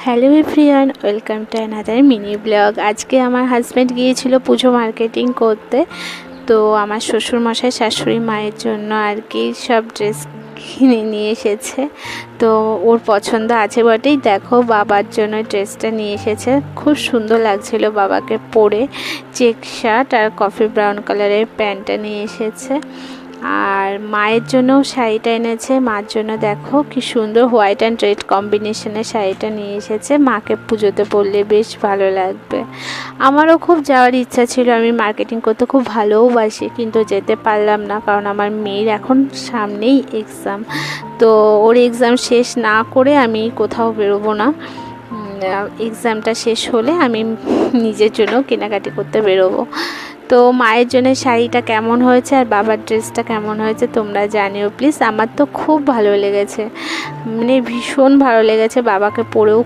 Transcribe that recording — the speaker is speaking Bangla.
Hello everyone, welcome to another mini blog. আজকে আমার হাজব্যান্ড গিয়েছিল পুজো মার্কেটিং করতে। তো আমার শ্বশুরমশাই শাশুড়ি মায়ের জন্য আর কি সব ড্রেস কিনে নিয়ে এসেছে। তো ওর পছন্দ আছে বটেই, দেখো বাবার জন্য ড্রেসটা নিয়ে এসেছে। খুব সুন্দর লাগছিল বাবাকে পরে। চেক শার্ট আর কফি ব্রাউন কালারের প্যান্টটা নিয়ে এসেছে। আর মায়ের জন্যও শাড়িটা এনেছে। মার জন্য দেখো কি সুন্দর হোয়াইট অ্যান্ড রেড কম্বিনেশনের শাড়িটা নিয়ে এসেছে। মাকে পুজোতে পরলে বেশ ভালো লাগবে। আমারও খুব যাওয়ার ইচ্ছা ছিল, আমি মার্কেটিং করতে খুব ভালোবাসি, কিন্তু যেতে পারলাম না কারণ আমার মেয়ের এখন সামনেই এক্সাম। তো ওর এক্সাম শেষ না করে আমি কোথাও বেরোবো না। এক্সামটা শেষ হলে আমি নিজের জন্য কেনাকাটি করতে বেরোবো। তো মায়ের জন্য শাড়িটা কেমন হয়েছে আর বাবার ড্রেসটা কেমন হয়েছে তোমরা জানিও প্লিজ। আমার তো খুব ভালো লেগেছে, মানে ভীষণ ভালো লেগেছে। বাবাকে পরেও